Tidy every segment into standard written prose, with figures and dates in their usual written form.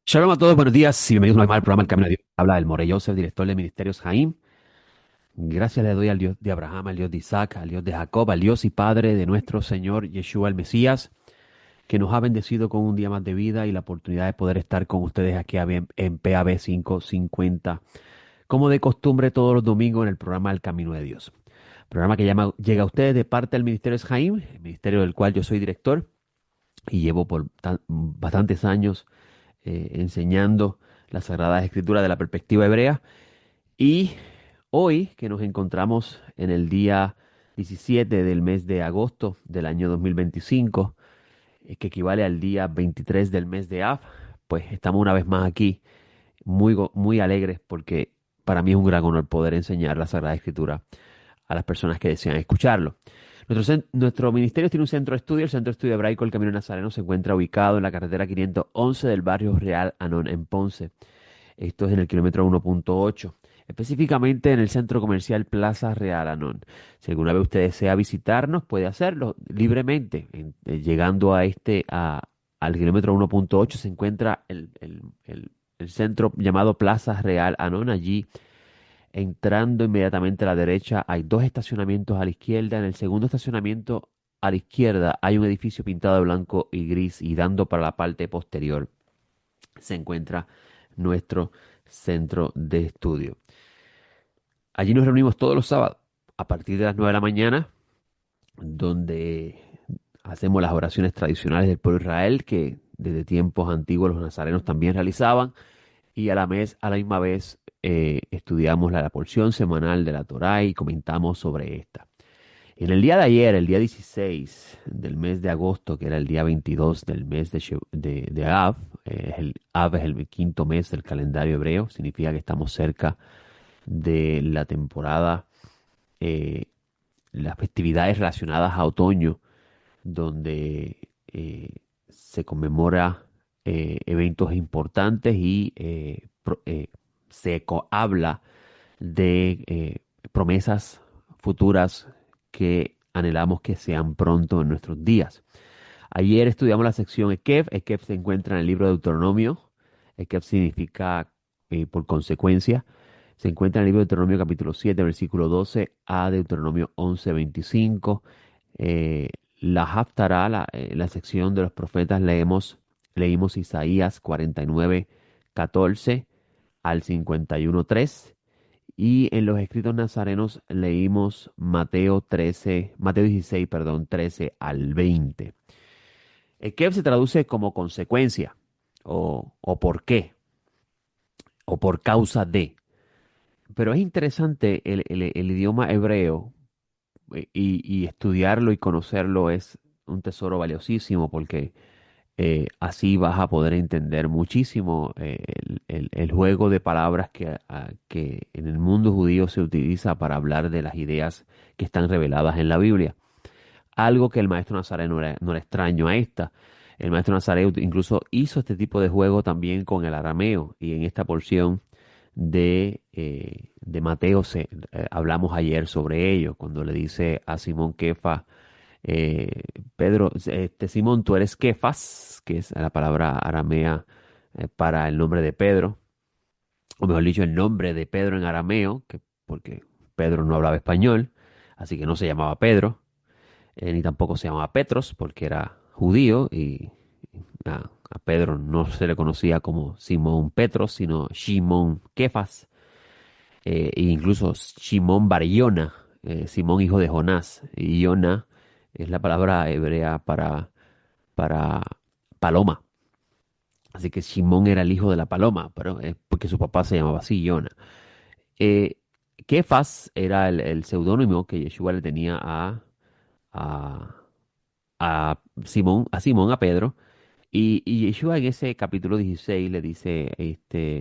Shalom a todos, buenos días y bienvenidos una vez más al programa El Camino de Dios. Habla el More Joseph, director de Ministerios Jaim. Gracias le doy al Dios de Abraham, al Dios de Isaac, al Dios de Jacob, al Dios y Padre de nuestro Señor Yeshua el Mesías, que nos ha bendecido con un día más de vida y la oportunidad de poder estar con ustedes aquí en PAB 550, como de costumbre todos los domingos en el programa El Camino de Dios. Programa que llega a ustedes de parte del Ministerio Jaim, el ministerio del cual yo soy director y llevo por bastantes años enseñando las Sagradas Escrituras de la perspectiva hebrea. Y hoy que nos encontramos en el día 17 del mes de agosto del año 2025, que equivale al día 23 del mes de Av, pues estamos una vez más aquí muy alegres porque para mí es un gran honor poder enseñar la Sagrada Escritura a las personas que desean escucharlo. Nuestro ministerio tiene un centro de estudio. El centro de estudio hebraico El Camino Nazareno se encuentra ubicado en la carretera 511 del barrio Real Anón en Ponce. Esto es en el kilómetro 1.8, específicamente en el centro comercial Plaza Real Anón. Si alguna vez usted desea visitarnos, puede hacerlo libremente. Llegando al kilómetro 1.8 se encuentra el centro llamado Plaza Real Anón. Allí, entrando inmediatamente a la derecha, hay dos estacionamientos a la izquierda. En el segundo estacionamiento a la izquierda hay un edificio pintado de blanco y gris, y dando para la parte posterior se encuentra nuestro centro de estudio. Allí nos reunimos todos los sábados a partir de las 9 de la mañana, donde hacemos las oraciones tradicionales del pueblo de Israel que desde tiempos antiguos los nazarenos también realizaban, y a la misma vez estudiamos la porción semanal de la Torá y comentamos sobre esta. En el día de ayer, el día 16 del mes de agosto, que era el día 22 del mes de Av, el Av es el quinto mes del calendario hebreo, significa que estamos cerca de la temporada, eh, las festividades relacionadas a otoño, donde se conmemora eventos importantes y habla de promesas futuras que anhelamos que sean pronto en nuestros días. Ayer estudiamos la sección Ekef. Ekef se encuentra en el libro de Deuteronomio. Ekef significa por consecuencia. Se encuentra en el libro de Deuteronomio capítulo 7, versículo 12 a Deuteronomio 11, 25. Eh, la Haftarah, la sección de los profetas, leímos Isaías 49, 14 al 51, 3. Y en los escritos nazarenos leímos Mateo 16, perdón, 13 al 20. El Kev se traduce como consecuencia o por qué o por causa de. Pero es interesante el idioma hebreo, y estudiarlo y conocerlo es un tesoro valiosísimo porque así vas a poder entender muchísimo el juego de palabras que en el mundo judío se utiliza para hablar de las ideas que están reveladas en la Biblia. Algo que el maestro Nazareno no era extraño a esta. El maestro Nazareno incluso hizo este tipo de juego también con el arameo, y en esta porción de Mateo hablamos ayer sobre ello, cuando le dice a Simón Kefa, eh, Pedro, Simón, tú eres Kefas, que es la palabra aramea para el nombre de Pedro, o mejor dicho, el nombre de Pedro en arameo, porque Pedro no hablaba español, así que no se llamaba Pedro, ni tampoco se llamaba Petros, porque era judío, y a Pedro no se le conocía como Simón Petros, sino Simón Kefas, e incluso Simón Bar Yona, Simón hijo de Jonás. Y Yona es la palabra hebrea para paloma. Así que Simón era el hijo de la paloma, pero es porque su papá se llamaba así, Yona. Eh, Kefas era el seudónimo que Yeshua le tenía a, a Pedro. Y Yeshua en ese capítulo 16 le dice,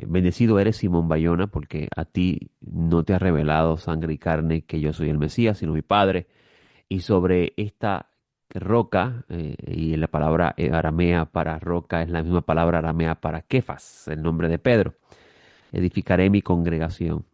bendecido eres Simón Bayona, porque a ti no te ha revelado sangre y carne que yo soy el Mesías, sino mi Padre. Y sobre esta roca, y la palabra aramea para roca es la misma palabra aramea para Kefas, el nombre de Pedro, edificaré mi congregación.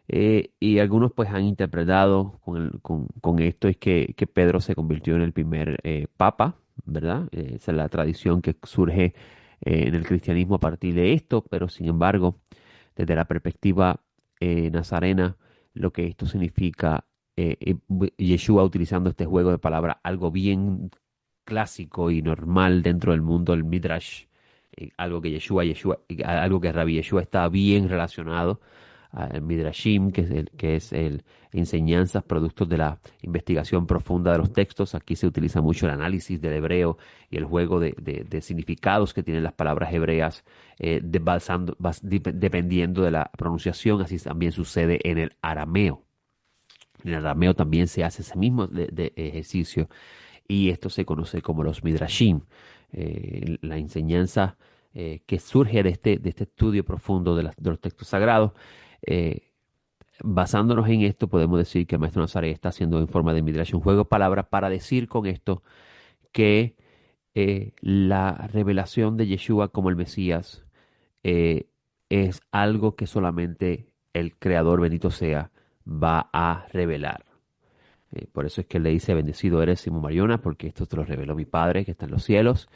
Y algunos pues han interpretado con esto es que Pedro se convirtió en el primer papa, ¿verdad? Esa es la tradición que surge en el cristianismo a partir de esto, pero sin embargo, desde la perspectiva nazarena, lo que esto significa, Yeshua utilizando este juego de palabras, algo bien clásico y normal dentro del mundo del Midrash, algo que algo que Rabbi Yeshua está bien relacionado al Midrashim, que es el enseñanzas, productos de la investigación profunda de los textos. Aquí se utiliza mucho el análisis del hebreo y el juego de significados que tienen las palabras hebreas, dependiendo de la pronunciación. Así también sucede en el arameo. En el arameo también se hace ese mismo de ejercicio y esto se conoce como los Midrashim, la enseñanza que surge de este estudio profundo de los textos sagrados. eh, Basándonos en esto, podemos decir que el maestro Nazaret está haciendo en forma de Midrash un juego de palabras para decir con esto que la revelación de Yeshua como el Mesías eh, es algo que solamente el Creador, bendito sea, va a revelar. Por eso es que él le dice, bendecido eres Simón Mariona, porque esto te lo reveló mi Padre que está en los cielos.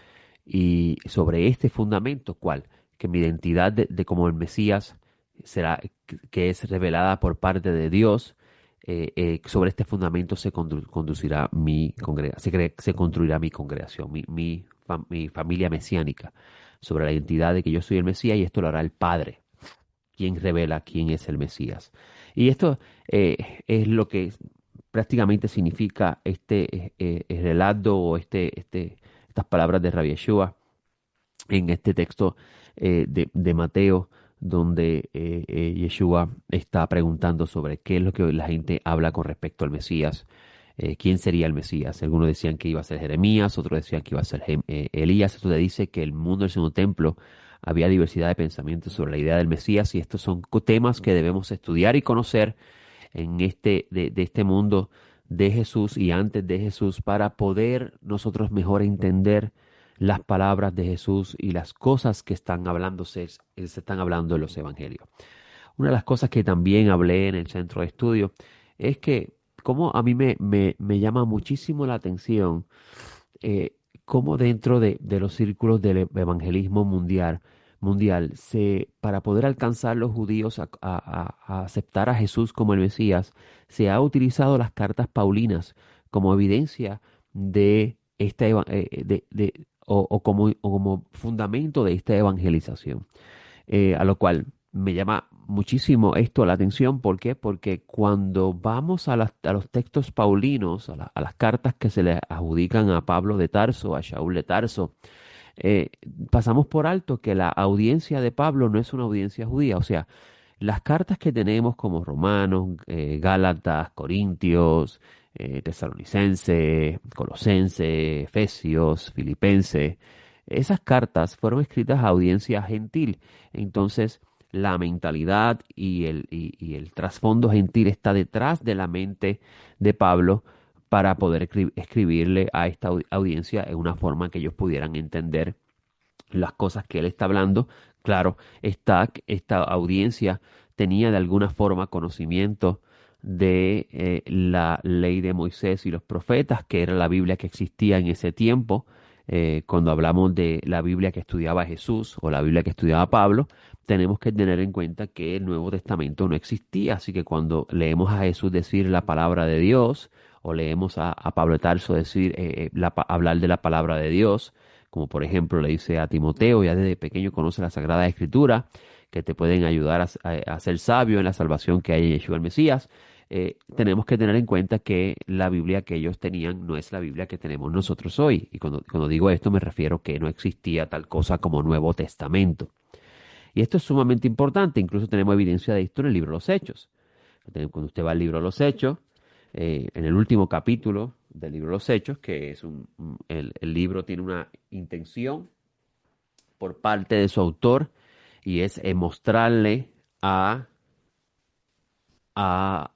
Y sobre este fundamento, ¿cuál? Que mi identidad de como el Mesías será, que es revelada por parte de Dios. Sobre este fundamento conducirá mi se construirá mi congregación, mi familia mesiánica, sobre la identidad de que yo soy el Mesías, y esto lo hará el Padre, quien revela quién es el Mesías. Y esto es lo que prácticamente significa el relato o estas palabras de Rabbi Yeshua en este texto de Mateo, donde Yeshua está preguntando sobre qué es lo que la gente habla con respecto al Mesías. ¿Quién sería el Mesías? Algunos decían que iba a ser Jeremías, otros decían que iba a ser Elías. Esto te dice que el mundo del segundo templo había diversidad de pensamientos sobre la idea del Mesías, y estos son temas que debemos estudiar y conocer en de este mundo de Jesús y antes de Jesús, para poder nosotros mejor entender las palabras de Jesús y las cosas que están se están hablando en los evangelios. Una de las cosas que también hablé en el centro de estudio es que como a mí me llama muchísimo la atención cómo dentro de los círculos del evangelismo mundial, para poder alcanzar los judíos a aceptar a Jesús como el Mesías, se ha utilizado las cartas paulinas como evidencia de esta o como fundamento de esta evangelización. A lo cual me llama muchísimo esto la atención. ¿Por qué? Porque cuando vamos a los textos paulinos, a las cartas que se le adjudican a Pablo de Tarso, a Shaul de Tarso, eh, pasamos por alto que la audiencia de Pablo no es una audiencia judía. O sea, las cartas que tenemos como Romanos, Gálatas, Corintios, Tesalonicenses, Colosenses, Efesios, Filipenses, esas cartas fueron escritas a audiencia gentil. Entonces, la mentalidad y el trasfondo gentil está detrás de la mente de Pablo para poder escribirle a esta audiencia en una forma que ellos pudieran entender las cosas que él está hablando. Claro, esta audiencia tenía de alguna forma conocimiento de la ley de Moisés y los profetas, que era la Biblia que existía en ese tiempo. Cuando hablamos de la Biblia que estudiaba Jesús o la Biblia que estudiaba Pablo, tenemos que tener en cuenta que el Nuevo Testamento no existía. Así que cuando leemos a Jesús decir la palabra de Dios, o leemos a Pablo de Tarso decir, hablar de la palabra de Dios, como por ejemplo le dice a Timoteo, ya desde pequeño conoce la Sagrada Escritura, que te pueden ayudar a ser sabio en la salvación que hay en Yeshua el Mesías. Tenemos que tener en cuenta que la Biblia que ellos tenían no es la Biblia que tenemos nosotros hoy. Y cuando digo esto me refiero que no existía tal cosa como Nuevo Testamento. Y esto es sumamente importante. Incluso tenemos evidencia de esto en el libro de los Hechos. Cuando usted va al libro de los Hechos, en el último capítulo del libro de los Hechos, que es el libro tiene una intención por parte de su autor, y es mostrarle a, a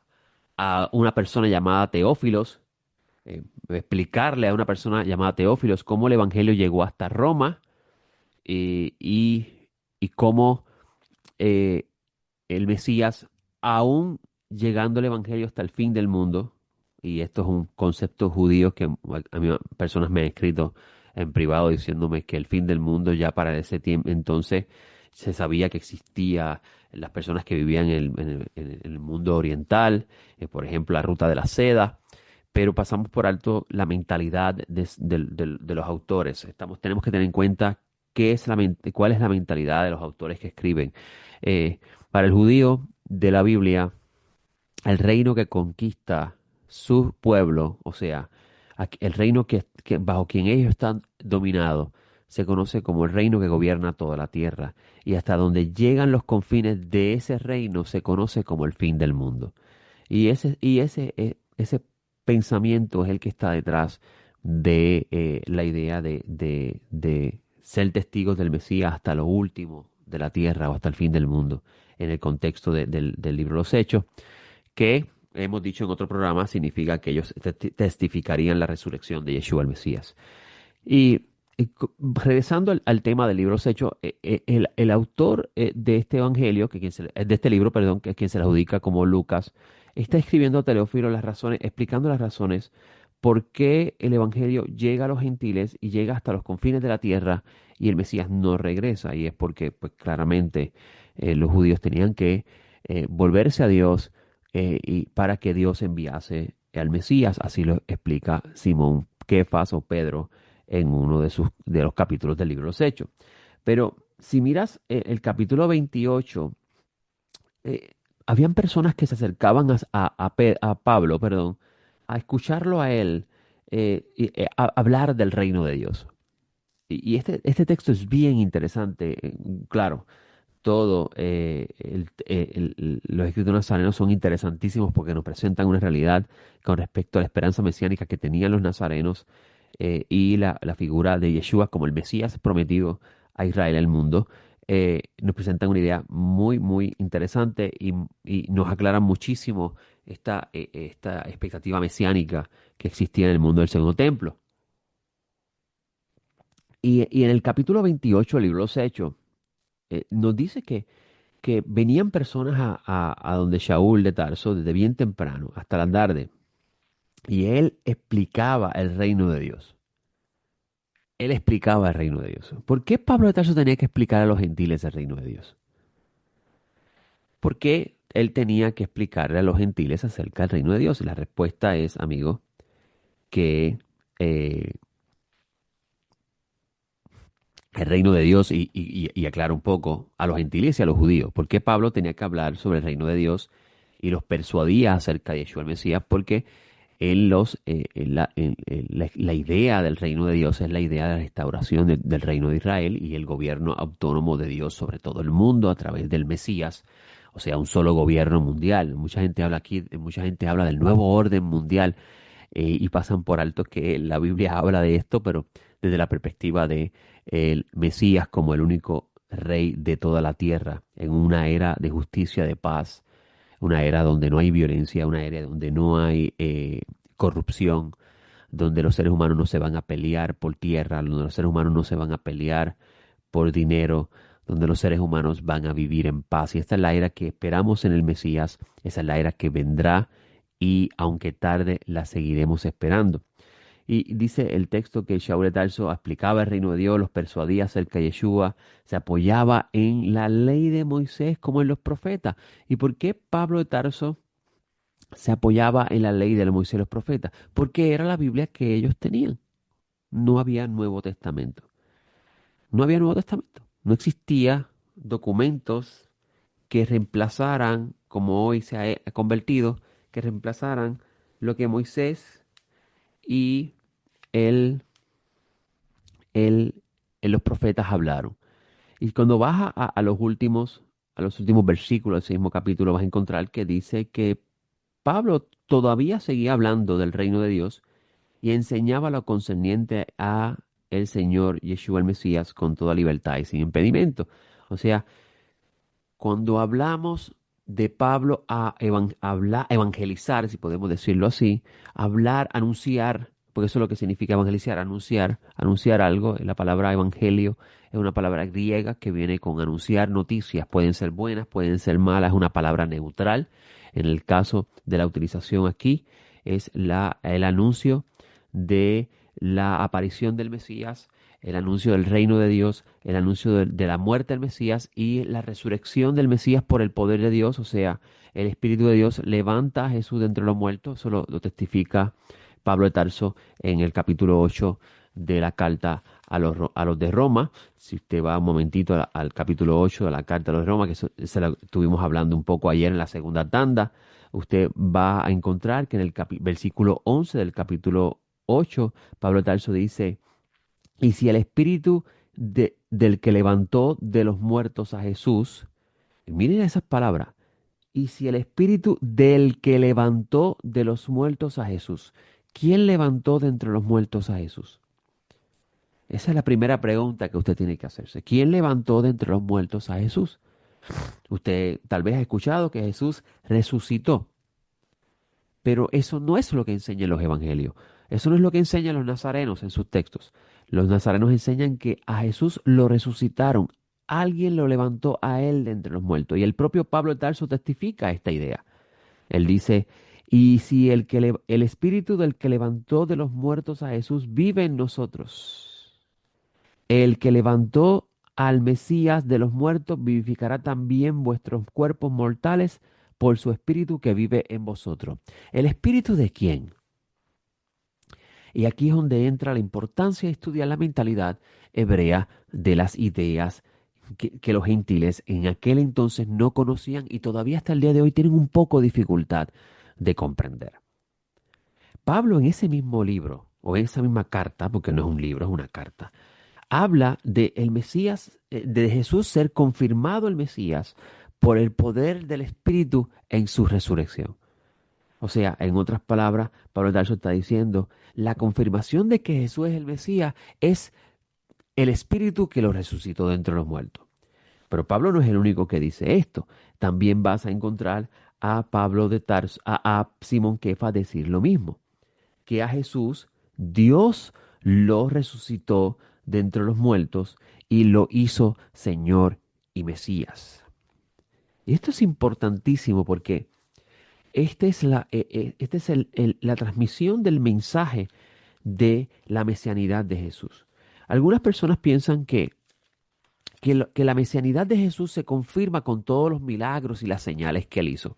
una persona llamada Teófilos, explicarle a una persona llamada Teófilos cómo el Evangelio llegó hasta Roma, y cómo eh, el Mesías, aún llegando el Evangelio hasta el fin del mundo, y esto es un concepto judío que a mí personas me han escrito en privado diciéndome que el fin del mundo ya para ese tiempo, entonces se sabía que existía las personas que vivían en el mundo oriental, por ejemplo, la ruta de la seda, pero pasamos por alto la mentalidad de los autores. Tenemos que tener en cuenta cuál es la mentalidad de los autores que escriben. Para el judío de la Biblia, el reino que conquista su pueblo, o sea, el reino bajo quien ellos están dominados, se conoce como el reino que gobierna toda la tierra. Y hasta donde llegan los confines de ese reino se conoce como el fin del mundo. Ese pensamiento es el que está detrás de la idea de ser testigos del Mesías hasta lo último de la tierra o hasta el fin del mundo, en el contexto del libro de los Hechos, que hemos dicho en otro programa significa que ellos testificarían la resurrección de Yeshua el Mesías. Regresando al tema del libro de los Hechos, el autor de este evangelio, de este libro, perdón, que es quien se le adjudica como Lucas, está escribiendo a Teófilo explicando las razones por qué el evangelio llega a los gentiles y llega hasta los confines de la tierra y el Mesías no regresa. Y es porque, pues claramente, los judíos tenían que volverse a Dios y para que Dios enviase al Mesías. Así lo explica Simón Kefas o Pedro en uno de los capítulos del libro de los Hechos. Pero si miras el capítulo 28, eh, habían personas que se acercaban a Pablo, perdón, a escucharlo a él a hablar del reino de Dios. Y este texto es bien interesante. Claro, todo, los escritos nazarenos son interesantísimos porque nos presentan una realidad con respecto a la esperanza mesiánica que tenían los nazarenos y la figura de Yeshua como el Mesías prometido a Israel y al mundo. Nos presentan una idea muy, muy interesante y nos aclaran muchísimo esta expectativa mesiánica que existía en el mundo del Segundo Templo. Y en el capítulo 28 del libro de los Hechos, nos dice que venían personas a donde Shaul de Tarso desde bien temprano hasta la tarde y él explicaba el reino de Dios. Él explicaba el reino de Dios. ¿Por qué Pablo de Tarso tenía que explicar a los gentiles el reino de Dios? ¿Por qué él tenía que explicarle a los gentiles acerca del reino de Dios? Y la respuesta es, amigo, que eh, el reino de Dios, y aclara un poco, a los gentiles y a los judíos. ¿Por qué Pablo tenía que hablar sobre el reino de Dios y los persuadía acerca de Yeshua el Mesías? Porque la idea del reino de Dios es la idea de la restauración del reino de Israel y el gobierno autónomo de Dios sobre todo el mundo a través del Mesías, o sea, un solo gobierno mundial. Mucha gente habla del nuevo orden mundial y pasan por alto que la Biblia habla de esto, pero desde la perspectiva de el Mesías como el único rey de toda la tierra en una era de justicia, de paz, una era donde no hay violencia, una era donde no hay corrupción, donde los seres humanos no se van a pelear por tierra, donde los seres humanos no se van a pelear por dinero, donde los seres humanos van a vivir en paz. Y esta es la era que esperamos en el Mesías, esa es la era que vendrá y aunque tarde la seguiremos esperando. Y dice el texto que Shaul de Tarso explicaba el reino de Dios, los persuadía acerca de Yeshua, se apoyaba en la ley de Moisés como en los profetas. ¿Y por qué Pablo de Tarso se apoyaba en la ley de Moisés y los profetas? Porque era la Biblia que ellos tenían. No había Nuevo Testamento. No había Nuevo Testamento. No existía documentos que reemplazaran, como hoy se ha convertido, que reemplazaran lo que Moisés y él él, los profetas hablaron. Y cuando vas a los últimos versículos del ese mismo capítulo, vas a encontrar que dice que Pablo todavía seguía hablando del reino de Dios y enseñaba lo concerniente a el Señor Yeshua el Mesías con toda libertad y sin impedimento. O sea, cuando hablamos de Pablo evangelizar, si podemos decirlo así, hablar, anunciar, porque eso es lo que significa evangelizar, anunciar algo. La palabra evangelio es una palabra griega que viene con anunciar noticias. Pueden ser buenas, pueden ser malas, es una palabra neutral. En el caso de la utilización aquí, es el anuncio de la aparición del Mesías, el anuncio del reino de Dios, el anuncio de la muerte del Mesías y la resurrección del Mesías por el poder de Dios, o sea, el Espíritu de Dios levanta a Jesús de entre los muertos, eso lo testifica Pablo de Tarso en el capítulo 8 de la carta a los de Roma. Si usted va un momentito al capítulo 8 de la carta a los de Roma, que se la estuvimos hablando un poco ayer en la segunda tanda, usted va a encontrar que en el versículo 11 del capítulo 8, Pablo de Tarso dice, y si el espíritu del que levantó de los muertos a Jesús, miren esas palabras, y si el espíritu del que levantó de los muertos a Jesús, ¿quién levantó de entre los muertos a Jesús? Esa es la primera pregunta que usted tiene que hacerse. ¿Quién levantó de entre los muertos a Jesús? Usted tal vez ha escuchado que Jesús resucitó, pero eso no es lo que enseñan los evangelios. Eso no es lo que enseñan los nazarenos en sus textos. Los nazarenos enseñan que a Jesús lo resucitaron. Alguien lo levantó a él de entre los muertos. Y el propio Pablo de Tarso testifica esta idea. Él dice, y si el espíritu del que levantó de los muertos a Jesús vive en nosotros, el que levantó al Mesías de los muertos vivificará también vuestros cuerpos mortales por su espíritu que vive en vosotros. ¿El espíritu de quién? Y aquí es donde entra la importancia de estudiar la mentalidad hebrea de las ideas que los gentiles en aquel entonces no conocían y todavía hasta el día de hoy tienen un poco de dificultad de comprender. Pablo en ese mismo libro, o en esa misma carta, porque no es un libro, es una carta, habla de el Mesías, de Jesús ser confirmado el Mesías por el poder del Espíritu en su resurrección. O sea, en otras palabras, Pablo de Tarso está diciendo, la confirmación de que Jesús es el Mesías es el Espíritu que lo resucitó de entre los muertos. Pero Pablo no es el único que dice esto. También vas a encontrar a Pablo de Tarso, a Simón Kefa decir lo mismo, que a Jesús Dios lo resucitó de entre los muertos y lo hizo Señor y Mesías. Y esto es importantísimo porque esta es la transmisión del mensaje de la mesianidad de Jesús. Algunas personas piensan que la mesianidad de Jesús se confirma con todos los milagros y las señales que él hizo.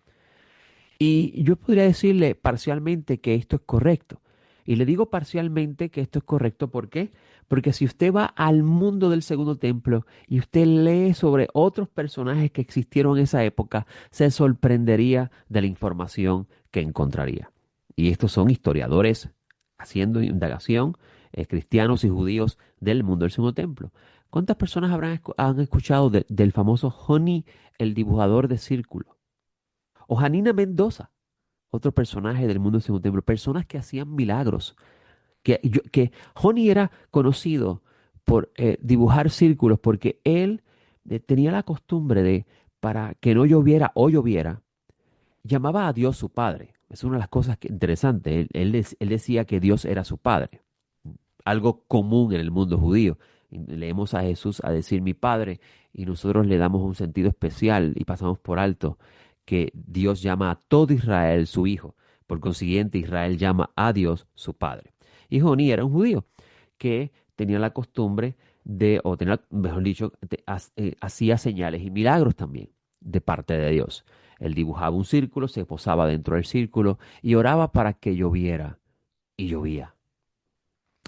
Y yo podría decirle parcialmente que esto es correcto. Y le digo parcialmente que esto es correcto, ¿por qué? Porque si usted va al mundo del Segundo Templo y usted lee sobre otros personajes que existieron en esa época, se sorprendería de la información que encontraría. Y estos son historiadores haciendo indagación, cristianos y judíos del mundo del Segundo Templo. ¿Cuántas personas han escuchado del famoso Honi, el dibujador de círculos? O Janina Mendoza, otro personaje del mundo del Segundo Templo, personas que hacían milagros, que Honey era conocido por dibujar círculos porque él tenía la costumbre de, para que no lloviera o lloviera, llamaba a Dios su Padre. Es una de las cosas interesantes. Él decía que Dios era su Padre, algo común en el mundo judío. Leemos a Jesús a decir mi Padre y nosotros le damos un sentido especial y pasamos por alto que Dios llama a todo Israel su hijo. Por consiguiente, Israel llama a Dios su padre. Y Joní era un judío que tenía la costumbre de, o tenía, mejor dicho, hacía señales y milagros también de parte de Dios. Él dibujaba un círculo, se posaba dentro del círculo y oraba para que lloviera. Y llovía.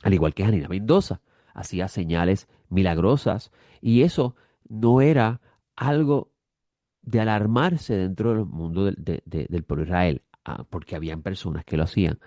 Al igual que Janina Mendoza, hacía señales milagrosas. Y eso no era algo de alarmarse dentro del mundo del pueblo de Israel, porque habían personas que lo hacían.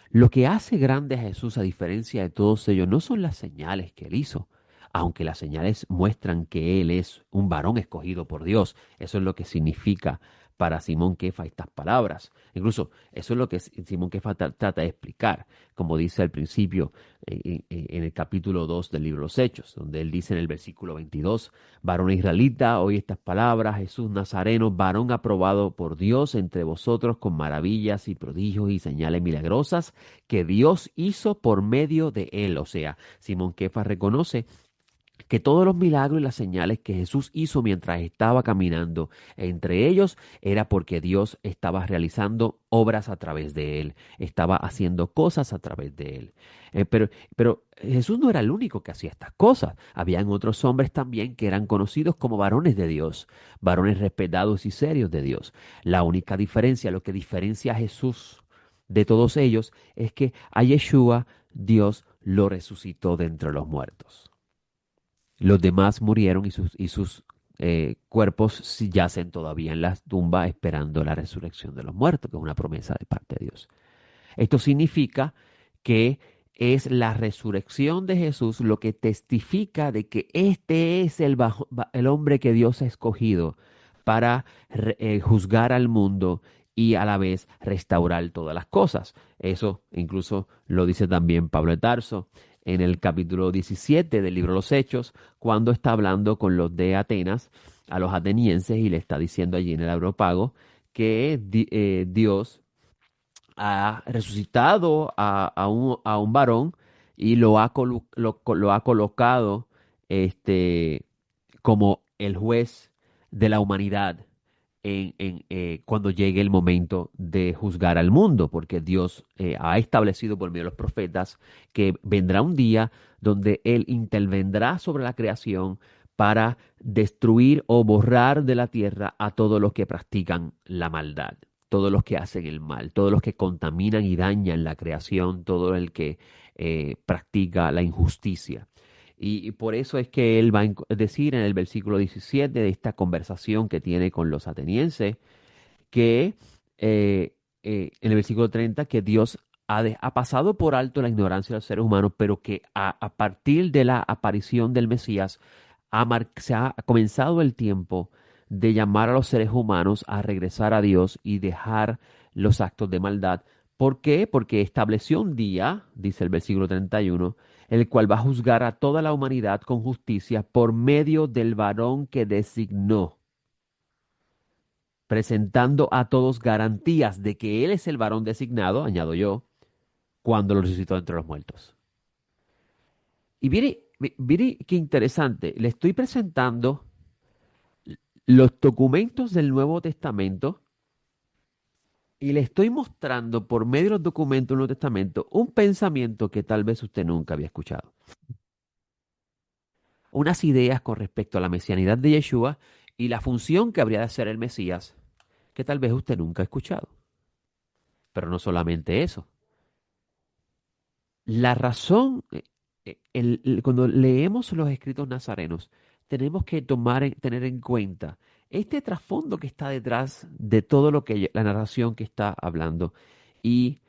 Lo que hace grande a Jesús, a diferencia de todos ellos, no son las señales que él hizo, aunque las señales muestran que él es un varón escogido por Dios. Eso es lo que significa para Simón Kefa estas palabras. Incluso eso es lo que Simón Kefa trata de explicar, como dice al principio en el capítulo 2 del libro de los Hechos, donde él dice en el versículo 22, varón israelita, oí estas palabras, Jesús Nazareno, varón aprobado por Dios entre vosotros con maravillas y prodigios y señales milagrosas que Dios hizo por medio de él. O sea, Simón Kefa reconoce que todos los milagros y las señales que Jesús hizo mientras estaba caminando entre ellos era porque Dios estaba realizando obras a través de él, estaba haciendo cosas a través de él. Pero Jesús no era el único que hacía estas cosas. Habían otros hombres también que eran conocidos como varones de Dios, varones respetados y serios de Dios. La única diferencia, lo que diferencia a Jesús de todos ellos, es que a Yeshua Dios lo resucitó de entre los muertos. Los demás murieron y sus cuerpos yacen todavía en las tumbas esperando la resurrección de los muertos, que es una promesa de parte de Dios. Esto significa que es la resurrección de Jesús lo que testifica de que este es el hombre que Dios ha escogido para juzgar al mundo y a la vez restaurar todas las cosas. Eso incluso lo dice también Pablo de Tarso en el capítulo 17 del libro de los Hechos, cuando está hablando con los de Atenas, a los atenienses, y le está diciendo allí en el Areópago que Dios ha resucitado a un varón y lo ha colocado este, como el juez de la humanidad cuando llegue el momento de juzgar al mundo, porque Dios ha establecido por medio de los profetas que vendrá un día donde Él intervendrá sobre la creación para destruir o borrar de la tierra a todos los que practican la maldad, todos los que hacen el mal, todos los que contaminan y dañan la creación, todo el que practica la injusticia. Y por eso es que él va a decir en el versículo 17 de esta conversación que tiene con los atenienses, que en el versículo 30, que Dios ha pasado por alto la ignorancia de los seres humanos, pero que a partir de la aparición del Mesías se ha comenzado el tiempo de llamar a los seres humanos a regresar a Dios y dejar los actos de maldad. ¿Por qué? Porque estableció un día, dice el versículo 31, el cual va a juzgar a toda la humanidad con justicia por medio del varón que designó, presentando a todos garantías de que Él es el varón designado, añado yo, cuando lo resucitó entre los muertos. Y mire qué interesante, le estoy presentando los documentos del Nuevo Testamento y le estoy mostrando por medio de los documentos del Nuevo Testamento un pensamiento que tal vez usted nunca había escuchado. Unas ideas con respecto a la mesianidad de Yeshua y la función que habría de hacer el Mesías que tal vez usted nunca ha escuchado. Pero no solamente eso. La razón, cuando leemos los escritos nazarenos, tenemos que tener en cuenta este trasfondo que está detrás de todo lo que la narración que está hablando y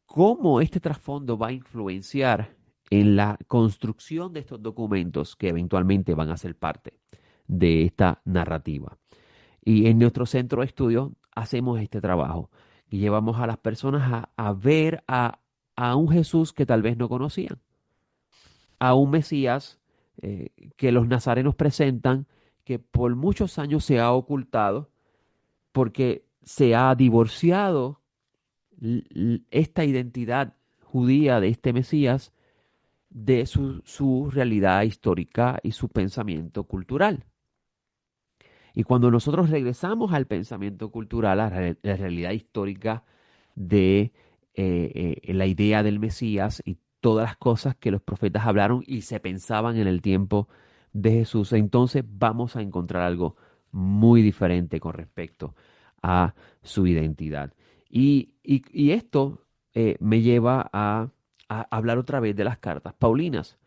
cómo este trasfondo va a influenciar en la construcción de estos documentos que eventualmente van a ser parte de esta narrativa. Y en nuestro centro de estudio hacemos este trabajo y llevamos a las personas a ver a un Jesús que tal vez no conocían, a un Mesías que los nazarenos presentan, que por muchos años se ha ocultado porque se ha divorciado esta identidad judía de este Mesías de su realidad histórica y su pensamiento cultural. Y cuando nosotros regresamos al pensamiento cultural, a la realidad histórica de la idea del Mesías y todas las cosas que los profetas hablaron y se pensaban en el tiempo de Jesús, entonces vamos a encontrar algo muy diferente con respecto a su identidad. Y esto me lleva a hablar otra vez de las cartas paulinas.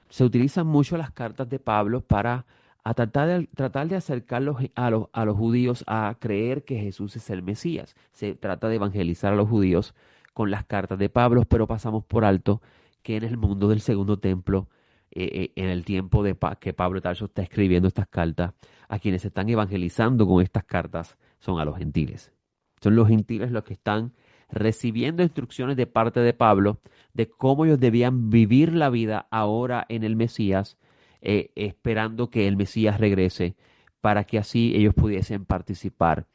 Se utilizan mucho las cartas de Pablo para tratar de acercar a los judíos a creer que Jesús es el Mesías. Se trata de evangelizar a los judíos con las cartas de Pablo, pero pasamos por alto que en el mundo del segundo templo, en el tiempo que Pablo de Tarso está escribiendo estas cartas, a quienes se están evangelizando con estas cartas son a los gentiles. Son los gentiles los que están recibiendo instrucciones de parte de Pablo de cómo ellos debían vivir la vida ahora en el Mesías, esperando que el Mesías regrese para que así ellos pudiesen participar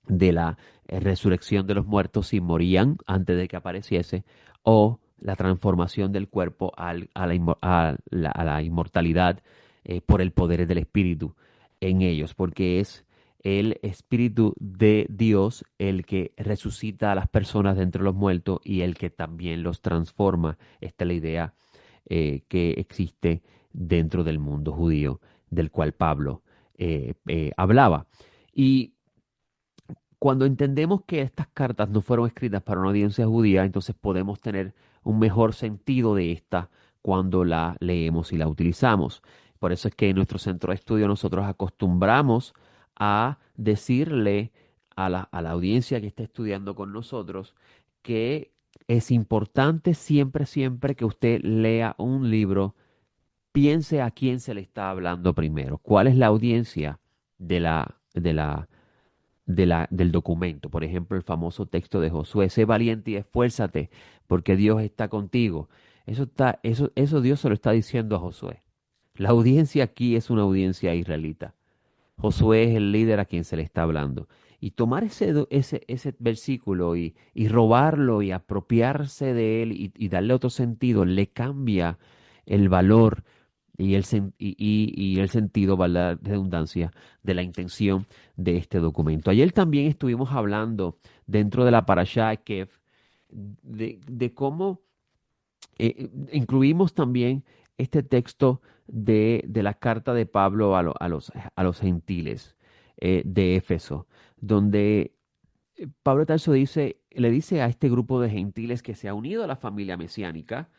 de la resurrección de los muertos si morían antes de que apareciese o la transformación del cuerpo a la inmortalidad por el poder del Espíritu en ellos, porque es el Espíritu de Dios el que resucita a las personas de entre los muertos y el que también los transforma. Esta es la idea que existe dentro del mundo judío, del cual Pablo hablaba. Y cuando entendemos que estas cartas no fueron escritas para una audiencia judía, entonces podemos tener un mejor sentido de esta cuando la leemos y la utilizamos. Por eso es que en nuestro centro de estudio nosotros acostumbramos a decirle a la audiencia que está estudiando con nosotros que es importante siempre, siempre que usted lea un libro, piense a quién se le está hablando primero, cuál es la audiencia de del documento. Por ejemplo, el famoso texto de Josué: sé valiente y esfuérzate, porque Dios está contigo. Eso Dios se lo está diciendo a Josué. La audiencia aquí es una audiencia israelita. Josué es el líder a quien se le está hablando. Y tomar ese versículo y robarlo y apropiarse de él y darle otro sentido, le cambia el valor y el sentido, valga la redundancia, de la intención de este documento. Ayer también estuvimos hablando dentro de la Parashá Kev de cómo incluimos también este texto de la carta de Pablo a los gentiles de Éfeso, donde Pablo de Tarso le dice a este grupo de gentiles que se ha unido a la familia mesiánica,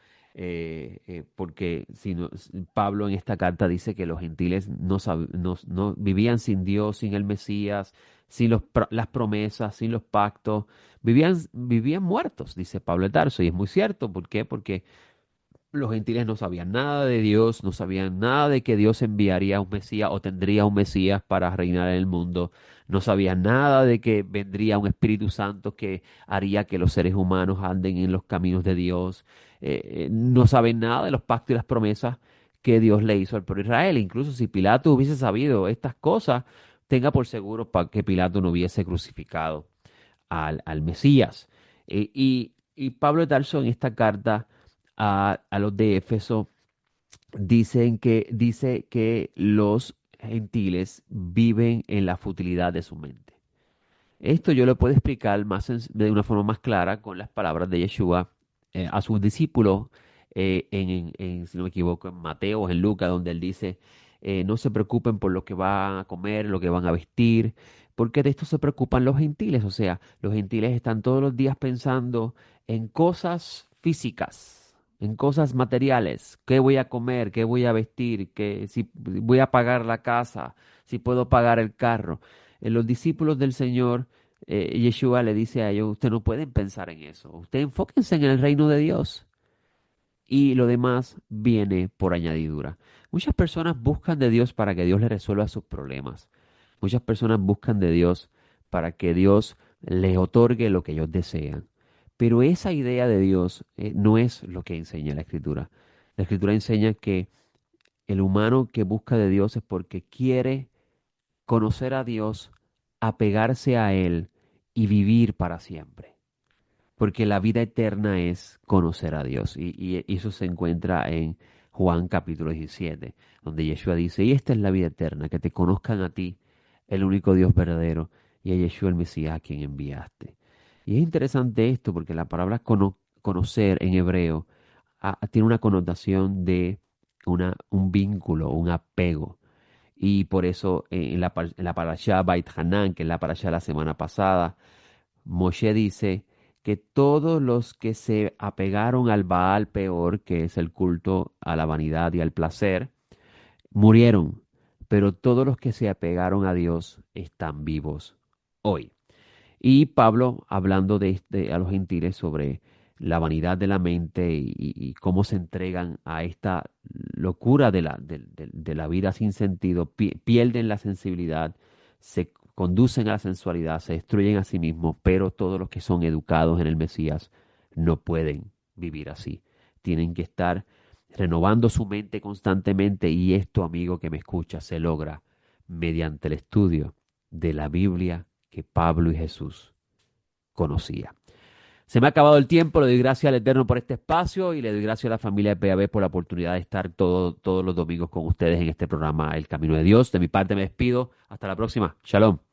porque si no- Pablo en esta carta dice que los gentiles no vivían sin Dios, sin el Mesías, sin las promesas, sin los pactos, vivían muertos, dice Pablo de Tarso, y es muy cierto. ¿Por qué? Porque los gentiles no sabían nada de Dios, no sabían nada de que Dios enviaría un Mesías o tendría un Mesías para reinar en el mundo, no sabían nada de que vendría un Espíritu Santo que haría que los seres humanos anden en los caminos de Dios, no saben nada de los pactos y las promesas que Dios le hizo al pueblo de Israel. Incluso si Pilato hubiese sabido estas cosas, tenga por seguro que Pilato no hubiese crucificado al Mesías. Y Pablo de Tarso en esta carta a los de Éfeso dice que los gentiles viven en la futilidad de su mente. Esto yo lo puedo explicar de una forma más clara con las palabras de Yeshua a sus discípulos si no me equivoco, en Mateo o en Lucas, donde él dice, no se preocupen por lo que van a comer, lo que van a vestir, porque de esto se preocupan los gentiles. O sea, los gentiles están todos los días pensando en cosas físicas, en cosas materiales: qué voy a comer, qué voy a vestir, si voy a pagar la casa, si puedo pagar el carro. Los discípulos del Señor, Yeshua le dice a ellos: ustedes no pueden pensar en eso, ustedes enfóquense en el reino de Dios y lo demás viene por añadidura. Muchas personas buscan de Dios para que Dios les resuelva sus problemas. Muchas personas buscan de Dios para que Dios les otorgue lo que ellos desean. Pero esa idea de Dios no es lo que enseña la Escritura. La Escritura enseña que el humano que busca de Dios es porque quiere conocer a Dios, apegarse a Él y vivir para siempre. Porque la vida eterna es conocer a Dios. Y eso se encuentra en Juan capítulo 17, donde Yeshua dice: y esta es la vida eterna, que te conozcan a ti, el único Dios verdadero, y a Yeshua el Mesías a quien enviaste. Y es interesante esto porque la palabra conocer en hebreo tiene una connotación de un vínculo, un apego. Y por eso en la parashá Bait Hanan, que es la parashá de la semana pasada, Moshe dice que todos los que se apegaron al Baal Peor, que es el culto a la vanidad y al placer, murieron, pero todos los que se apegaron a Dios están vivos hoy. Y Pablo, hablando a los gentiles sobre la vanidad de la mente y cómo se entregan a esta locura de la vida sin sentido, pierden la sensibilidad, se conducen a la sensualidad, se destruyen a sí mismos, pero todos los que son educados en el Mesías no pueden vivir así. Tienen que estar renovando su mente constantemente, y esto, amigo que me escucha, se logra mediante el estudio de la Biblia que Pablo y Jesús conocía. Se me ha acabado el tiempo, le doy gracias al Eterno por este espacio y le doy gracias a la familia de PAB por la oportunidad de estar todos los domingos con ustedes en este programa El Camino de Dios. De mi parte me despido. Hasta la próxima. Shalom.